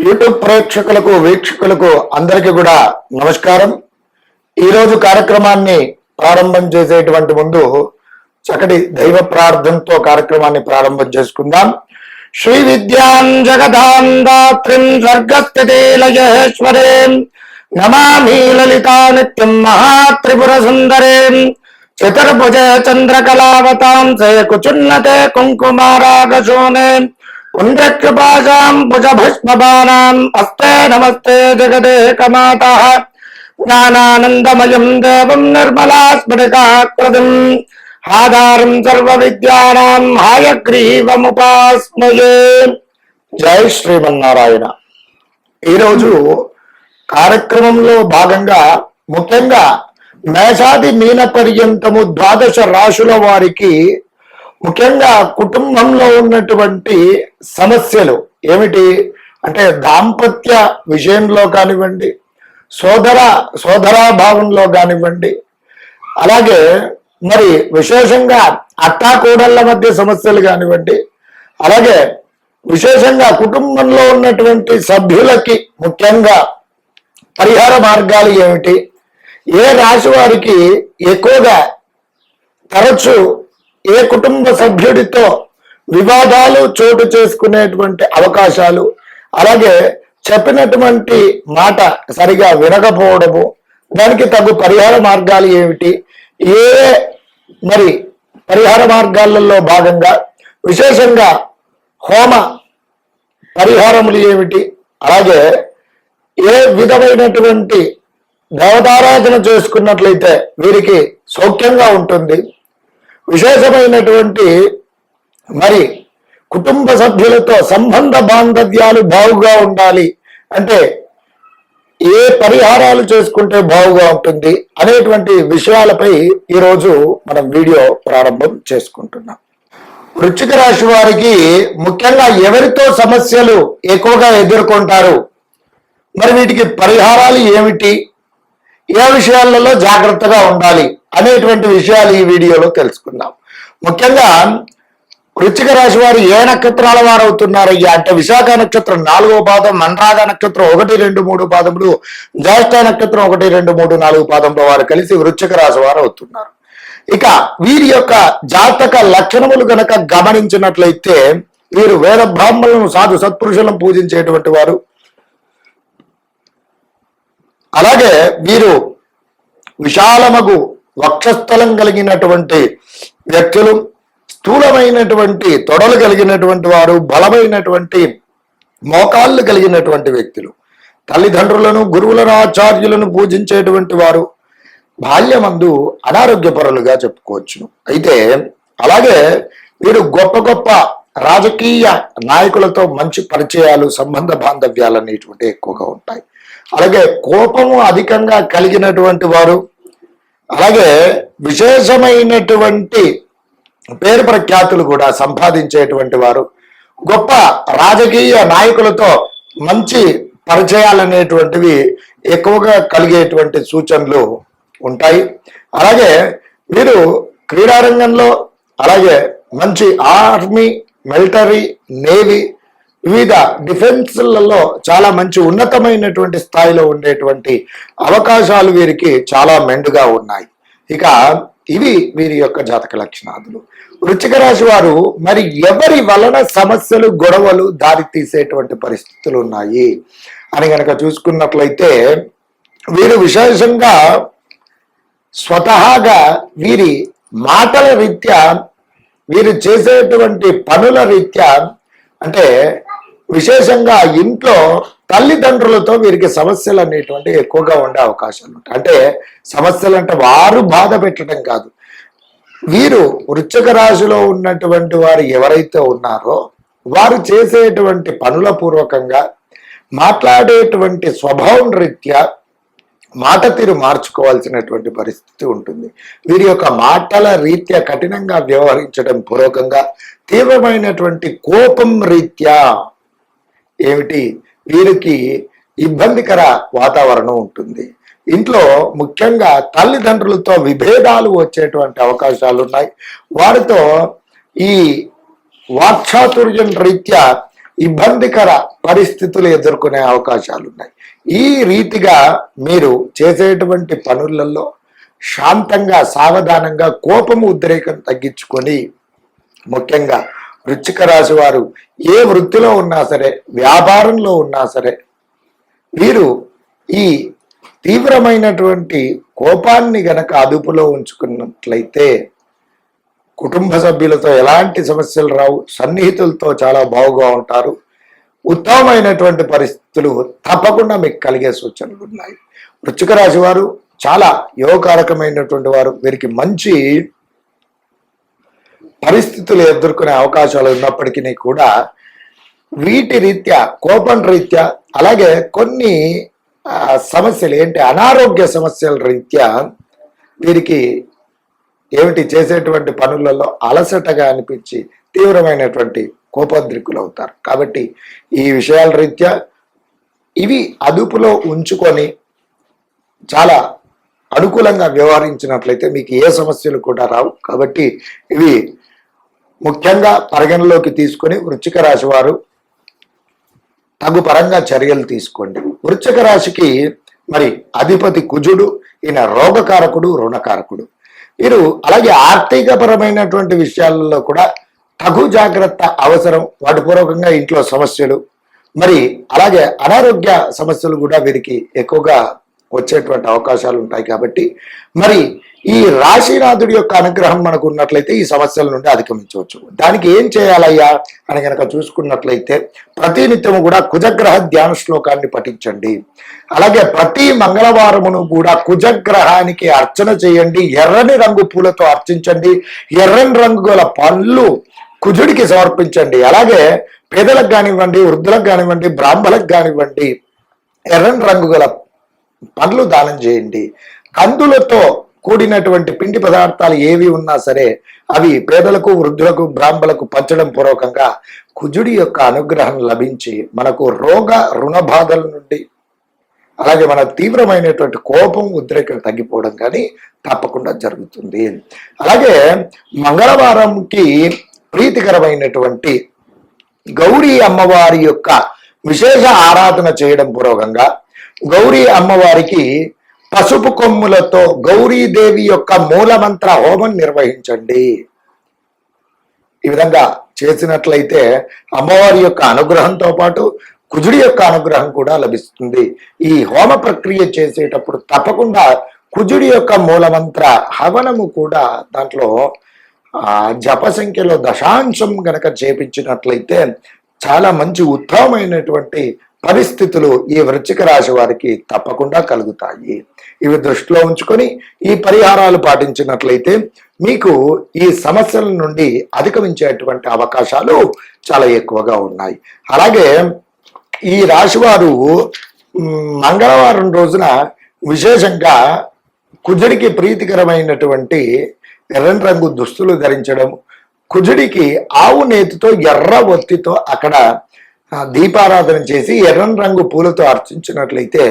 YouTube ప్రేక్షకులకు వీక్షకులకు అందరికీ కూడా నమస్కారం. ఈరోజు కార్యక్రమాన్ని ప్రారంభం చేసేటువంటి ముందు చక్కటి దైవ ప్రార్థనతో కార్యక్రమాన్ని ప్రారంభం చేసుకుందాం. శ్రీ విద్యాం జగదాం దాత్రిం స్వర్గస్థితి లయేశ్వరీం నమామి లలితా నిత్యం మహాత్రిపుర సుందరీం చతుర్భుజ చంద్రకళావతాం కుచున్నతే కుంకుమారాగశోనే పుండ్రకృపాశాం భుజభస్మబాణాం అస్తే నమస్తే జగదేకమాతః జ్ఞానానందమయం దేవం నిర్మలాస్ఫటికాకృతిం ఆధారం సర్వ విద్యానాం హయగ్రీవముపాస్మయే. జై శ్రీమన్నారాయణ. ఈరోజు కార్యక్రమంలో భాగంగా ముఖ్యంగా మేషాది మీన పర్యంతము ద్వాదశ రాశుల వారికి ముఖ్యంగా కుటుంబంలో ఉన్నటువంటి సమస్యలు ఏమిటి అంటే దాంపత్య విషయంలో కానివ్వండి, సోదరాభావంలో కానివ్వండి, అలాగే మరి విశేషంగా అత్తాకోడళ్ళ మధ్య సమస్యలు కానివ్వండి, అలాగే విశేషంగా కుటుంబంలో ఉన్నటువంటి సభ్యులకి ముఖ్యంగా పరిహార మార్గాలు ఏమిటి, ఏ రాశి వారికి ఎక్కువగా తరచు ఏ కుటుంబ సభ్యుడితో వివాదాలు చోటు చేసుకునేటువంటి అవకాశాలు, అలాగే చెప్పినటువంటి మాట సరిగా వినకపోవడము, దానికి తగు పరిహార మార్గాలు ఏమిటి, ఏ మరి పరిహార మార్గాలలో భాగంగా విశేషంగా హోమ పరిహారములు ఏమిటి, అలాగే ఏ విధమైనటువంటి దేవతారాధన చేసుకున్నట్లయితే వీరికి సౌఖ్యంగా ఉంటుంది, విశేషమైనటువంటి మరి కుటుంబ సభ్యులతో సంబంధ బాంధవ్యాలు బాగుగా ఉండాలి అంటే ఏ పరిహారాలు చేసుకుంటే బాగుగా ఉంటుంది అనేటువంటి విషయాలపై ఈరోజు మనం వీడియో ప్రారంభం చేసుకుంటున్నాం. వృశ్చిక రాశి వారికి ముఖ్యంగా ఎవరితో సమస్యలు ఎక్కువగా ఎదుర్కొంటారు, మరి వీటికి పరిహారాలు ఏమిటి, ఏ విషయాలలో జాగ్రత్తగా ఉండాలి అనేటువంటి విషయాలు ఈ వీడియోలో తెలుసుకుందాం. ముఖ్యంగా వృశ్చిక రాశి వారు ఏ నక్షత్రాల వారు అవుతున్నారయ్యా అంటే విశాఖ నక్షత్రం 4వ పాదం, అనురాధ నక్షత్రం 1, 2, 3 పాదములు, జ్యేష్ఠ నక్షత్రం 1, 2, 3, 4 పాదంలో వారు కలిసి వృశ్చిక రాశి వారు అవుతున్నారు. ఇక వీరి యొక్క జాతక లక్షణములు గనక గమనించినట్లయితే వీరు వేద బ్రాహ్మణులను సాధు సత్పురుషులను పూజించేటువంటి వారు, అలాగే వీరు విశాలమగు వక్షస్థలం కలిగినటువంటి వ్యక్తులు, స్థూలమైనటువంటి తొడలు కలిగినటువంటి వారు, బలమైనటువంటి మోకాళ్ళు కలిగినటువంటి వ్యక్తులు, తల్లిదండ్రులను గురువులను ఆచార్యులను పూజించేటువంటి వారు, బాల్యమందు అనారోగ్యపరులుగా చెప్పుకోవచ్చును. అయితే అలాగే వీరు గొప్ప గొప్ప రాజకీయ నాయకులతో మంచి పరిచయాలు, సంబంధ బాంధవ్యాలు అనేటువంటి ఎక్కువగా ఉంటాయి. అలాగే కోపము అధికంగా కలిగినటువంటి వారు, అలాగే విశేషమైనటువంటి పేరు ప్రఖ్యాతులు కూడా సంపాదించేటువంటి వారు, గొప్ప రాజకీయ నాయకులతో మంచి పరిచయాలు అనేటువంటివి ఎక్కువగా కలిగేటువంటి సూచనలు ఉంటాయి. అలాగే వీరు క్రీడారంగంలో, అలాగే మంచి ఆర్మీ, మిలిటరీ, నేవీ, వివిధ డిఫెన్స్లలో చాలా మంచి ఉన్నతమైనటువంటి స్థాయిలో ఉండేటువంటి అవకాశాలు వీరికి చాలా మెండుగా ఉన్నాయి. ఇక ఇవి వీరి యొక్క జాతక లక్షణాలు. వృశ్చిక రాశి వారు మరి ఎవరి వలన సమస్యలు, గొడవలు దారి తీసేటువంటి పరిస్థితులు ఉన్నాయి అని కనుక చూసుకున్నట్లయితే వీరు విశేషంగా స్వతహాగా వీరి మాటల రీత్యా, వీరు చేసేటువంటి పనుల రీత్యా అంటే విశేషంగా ఇంట్లో తల్లిదండ్రులతో వీరికి సమస్యలు అనేటువంటి ఎక్కువగా ఉండే అవకాశాలు ఉంటాయి. అంటే సమస్యలు అంటే వారు బాధ పెట్టడం కాదు, వీరు వృశ్చిక రాశిలో ఉన్నటువంటి వారు ఎవరైతే ఉన్నారో వారు చేసేటువంటి పనుల పూర్వకంగా మాట్లాడేటువంటి స్వభావం రీత్యా మాట తీరు మార్చుకోవాల్సినటువంటి పరిస్థితి ఉంటుంది. వీరి యొక్క మాటల రీత్యా కఠినంగా వ్యవహరించడం పూర్వకంగా తీవ్రమైనటువంటి కోపం రీత్యా ఏమిటి వీరికి ఇబ్బందికర వాతావరణం ఉంటుంది. ఇంట్లో ముఖ్యంగా తల్లిదండ్రులతో విభేదాలు వచ్చేటువంటి అవకాశాలు ఉన్నాయి. వారితో ఈ వాక్చాతుర్యం రీత్యా ఇబ్బందికర పరిస్థితులు ఎదుర్కొనే అవకాశాలు ఉన్నాయి. ఈ రీతిగా మీరు చేసేటువంటి పనులలో శాంతంగా, సావధానంగా, కోపము, ఉద్రేకం తగ్గించుకొని, ముఖ్యంగా వృశ్చిక రాశి వారు ఏ వృత్తిలో ఉన్నా సరే, వ్యాపారంలో ఉన్నా సరే, వీరు ఈ తీవ్రమైనటువంటి కోపాన్ని గనక అదుపులో ఉంచుకున్నట్లయితే కుటుంబ సభ్యులతో ఎలాంటి సమస్యలు రావు, సన్నిహితులతో చాలా బాగుగా ఉంటారు. ఉత్తమమైనటువంటి పరిస్థితులు తప్పకుండా మీకు కలిగే సూచనలు ఉన్నాయి. వృశ్చిక రాశి వారు చాలా యోగకారకమైనటువంటి వారు. వీరికి మంచి పరిస్థితులు ఎదుర్కొనే అవకాశాలు ఉన్నప్పటికీ కూడా వీటి రీత్యా, కోపం రీత్యా, అలాగే కొన్ని సమస్యలు ఏంటి, అనారోగ్య సమస్యల రీత్యా వీరికి ఏమిటి చేసేటువంటి పనులలో అలసటగా అనిపించి తీవ్రమైనటువంటి కోపోద్రికులు అవుతారు. కాబట్టి ఈ విషయాల రీత్యా ఇవి అదుపులో ఉంచుకొని చాలా అనుకూలంగా వ్యవహరించినట్లయితే మీకు ఏ సమస్యలు కూడా రావు. కాబట్టి ఇవి ముఖ్యంగా పరిగణలోకి తీసుకొని వృశ్చిక రాశి వారు తగు పరంగా చర్యలు తీసుకోండి. వృశ్చిక రాశికి మరి అధిపతి కుజుడు, ఈయన రోగకారకుడు, రుణకారకుడు. వీరు అలాగే ఆర్థికపరమైనటువంటి విషయాలలో కూడా తగు జాగ్రత్త అవసరం. వాటి పూర్వకంగా ఇంట్లో సమస్యలు, మరి అలాగే అనారోగ్య సమస్యలు కూడా వీరికి ఎక్కువగా వచ్చేటువంటి అవకాశాలు ఉంటాయి. కాబట్టి మరి ఈ రాశినాథుడి యొక్క అనుగ్రహం మనకు ఉన్నట్లయితే ఈ సమస్యల నుండి అధిగమించవచ్చు. దానికి ఏం చేయాలయ్యా అని కనుక చూసుకున్నట్లయితే ప్రతినిత్యము కూడా కుజగ్రహ ధ్యాన శ్లోకాన్ని పఠించండి. అలాగే ప్రతి మంగళవారమును కూడా కుజగ్రహానికి అర్చన చేయండి. ఎర్రని రంగు పూలతో అర్చించండి. ఎర్రని రంగు గల పళ్ళు కుజుడికి సమర్పించండి. అలాగే పేదలకు కానివ్వండి, వృద్ధులకు కానివ్వండి, బ్రాహ్మణులకు కానివ్వండి ఎర్రని రంగు గల పండ్లు దానం చేయండి. కందులతో కూడినటువంటి పిండి పదార్థాలు ఏవి ఉన్నా సరే అవి పేదలకు, వృద్ధులకు, బ్రాహ్మణులకు పంచడం పూర్వకంగా కుజుడి యొక్క అనుగ్రహం లభించి మనకు రోగ రుణ బాధల నుండి, అలాగే మన తీవ్రమైనటువంటి కోపం, ఉద్రేకం తగ్గిపోవడం కానీ తప్పకుండా జరుగుతుంది. అలాగే మంగళవారంకి ప్రీతికరమైనటువంటి గౌరీ అమ్మవారి యొక్క విశేష ఆరాధన చేయడం పూర్వకంగా గౌరీ అమ్మవారికి పసుపు కొమ్ములతో గౌరీదేవి యొక్క మూలమంత్ర హోమం నిర్వహించండి. ఈ విధంగా చేసినట్లయితే అమ్మవారి యొక్క అనుగ్రహంతో పాటు కుజుడి యొక్క అనుగ్రహం కూడా లభిస్తుంది. ఈ హోమ ప్రక్రియ చేసేటప్పుడు తప్పకుండా కుజుడి యొక్క మూలమంత్ర హవనము కూడా దాంట్లో జప సంఖ్యలో దశాంశం గనక చేపించినట్లయితే చాలా మంచి ఉత్తమమైనటువంటి పరిస్థితులు ఈ వృశ్చిక రాశి వారికి తప్పకుండా కలుగుతాయి. ఇవి దృష్టిలో ఉంచుకొని ఈ పరిహారాలు పాటించినట్లయితే మీకు ఈ సమస్యల నుండి అధిగమించేటువంటి అవకాశాలు చాలా ఎక్కువగా ఉన్నాయి. అలాగే ఈ రాశివారు మంగళవారం రోజున విశేషంగా కుజుడికి ప్రీతికరమైనటువంటి ఎర్రని రంగు దుస్తులు ధరించడం, కుజుడికి ఆవు నేతితో ఎర్ర ఒత్తితో అక్కడ దీపారాధన చేసి ఎర్రని రంగు పూలతో అర్చించినట్లయితే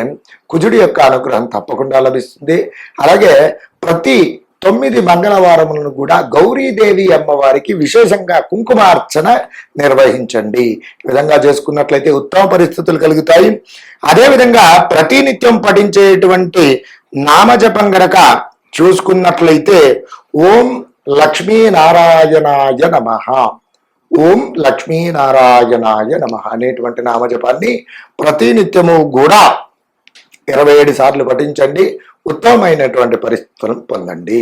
కుజుడి యొక్క అనుగ్రహం తప్పకుండా లభిస్తుంది. అలాగే ప్రతి 9 మంగళవారములను కూడా గౌరీదేవి అమ్మవారికి విశేషంగా కుంకుమార్చన నిర్వహించండి. ఈ విధంగా చేసుకున్నట్లయితే ఉత్తమ పరిస్థితులు కలుగుతాయి. అదేవిధంగా ప్రతినిత్యం పఠించేటువంటి నామజపం గనక చూసుకున్నట్లయితే ఓం లక్ష్మీనారాయణాయ నమః, ఓం లక్ష్మీనారాయణాయ నమః అనేటువంటి నామజపాన్ని ప్రతినిత్యము కూడా 27 సార్లు పఠించండి. ఉత్తమమైనటువంటి పరిస్థితులను పొందండి.